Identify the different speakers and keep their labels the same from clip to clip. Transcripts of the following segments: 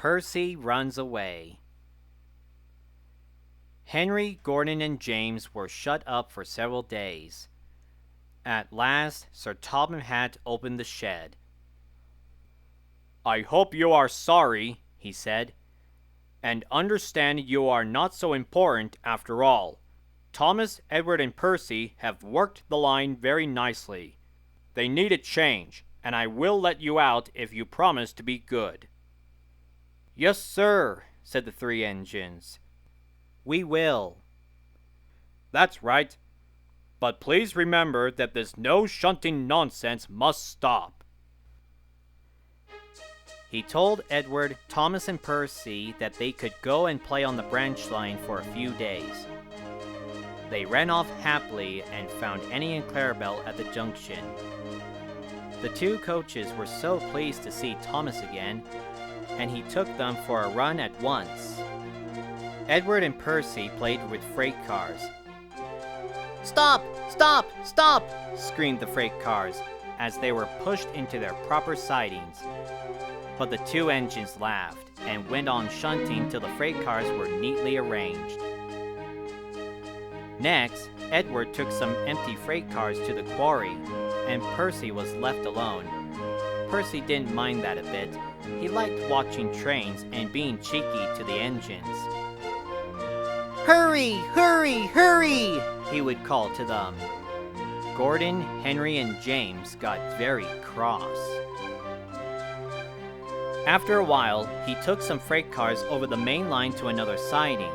Speaker 1: Percy runs away. Henry, Gordon, and James were shut up for several days. At last, Sir Topham Hatt opened the shed. "I hope you are sorry," he said, "and understand you are not so important after all. Thomas, Edward, and Percy have worked the line very nicely. They need a change, and I will let you out if you promise to be good." "Yes, sir," said the 3 engines. "We will." "That's right. But please remember that this no shunting nonsense must stop." He told Edward, Thomas, and Percy that they could go and play on the branch line for a few days. They ran off happily and found Annie and Clarabelle at the junction. The 2 coaches were so pleased to see Thomas again, and he took them for a run at once. Edward and Percy played with freight cars. "Stop! Stop! Stop!" screamed the freight cars as they were pushed into their proper sidings. But the 2 engines laughed and went on shunting till the freight cars were neatly arranged. Next, Edward took some empty freight cars to the quarry, and Percy was left alone. Percy didn't mind that a bit. He liked watching trains and being cheeky to the engines. "Hurry! Hurry! Hurry!" he would call to them. Gordon, Henry, and James got very cross. After a while, he took some freight cars over the main line to another siding.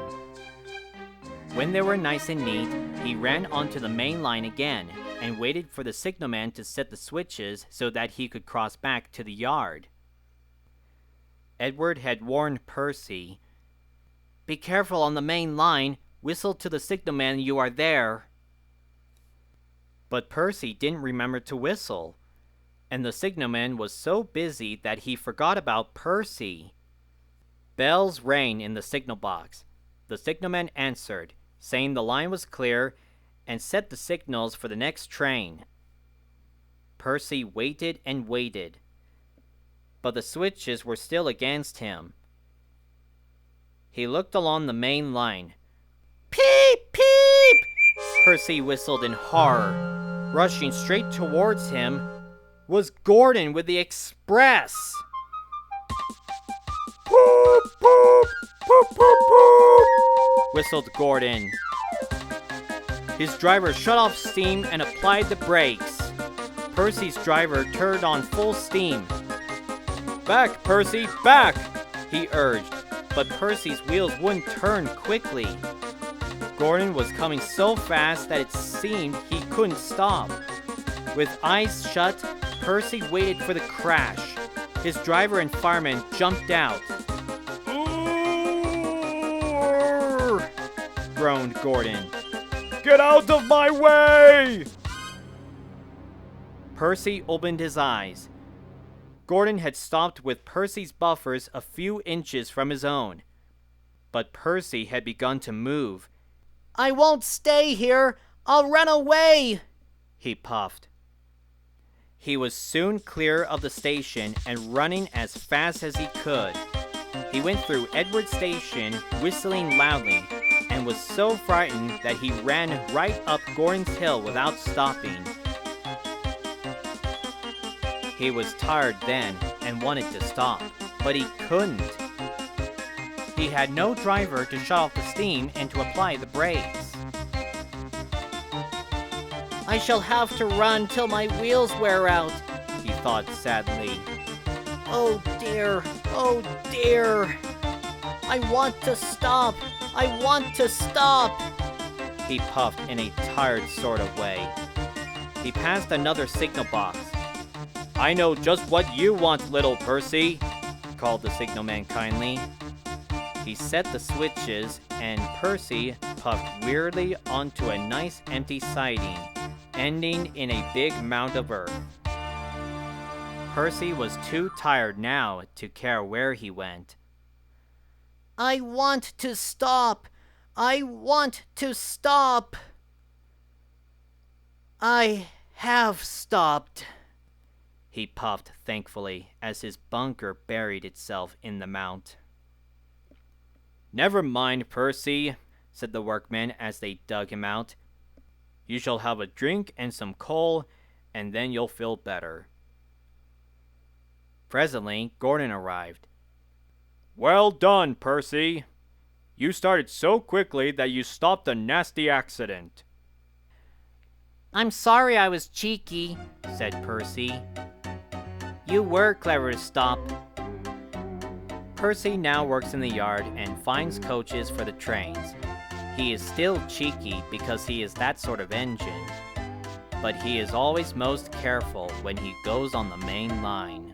Speaker 1: When they were nice and neat, he ran onto the main line again and waited for the signalman to set the switches so that he could cross back to the yard. Edward had warned Percy, "Be careful on the main line. Whistle to the signalman you are there." But Percy didn't remember to whistle, and the signalman was so busy that he forgot about Percy. Bells rang in the signal box. The signalman answered, saying the line was clear, and set the signals for the next train. Percy waited and waited, but the switches were still against him. He looked along the main line. "Peep! Peep!" Percy whistled in horror. Rushing straight towards him was Gordon with the express. "Poop! Poop! Poop! Poop! Poop!" whistled Gordon. His driver shut off steam and applied the brakes. Percy's driver turned on full steam. "Back, Percy, back!" he urged, but Percy's wheels wouldn't turn quickly. Gordon was coming so fast that it seemed he couldn't stop. With eyes shut, Percy waited for the crash. His driver and fireman jumped out. "Urgh!" groaned Gordon. "Get out of my way!" Percy opened his eyes. Gordon had stopped with Percy's buffers a few inches from his own. But Percy had begun to move. "I won't stay here! I'll run away!" he puffed. He was soon clear of the station and running as fast as he could. He went through Edward Station, whistling loudly, and was so frightened that he ran right up Gordon's Hill without stopping. He was tired then and wanted to stop, but he couldn't. He had no driver to shut off the steam and to apply the brakes. "I shall have to run till my wheels wear out," he thought sadly. "Oh dear, oh dear. I want to stop, I want to stop," he puffed in a tired sort of way. He passed another signal box. "I know just what you want, little Percy," called the signalman kindly. He set the switches, and Percy puffed weirdly onto a nice empty siding, ending in a big mound of earth. Percy was too tired now to care where he went. "I want to stop! I want to stop!" "I have stopped," he puffed thankfully as his bunker buried itself in the mount. "Never mind, Percy," said the workman as they dug him out. "You shall have a drink and some coal, and then you'll feel better." Presently, Gordon arrived. "Well done, Percy. You started so quickly that you stopped a nasty accident."
Speaker 2: "I'm sorry I was cheeky," said Percy. "You were clever to stop."
Speaker 1: Percy now works in the yard and finds coaches for the trains. He is still cheeky because he is that sort of engine, but he is always most careful when he goes on the main line.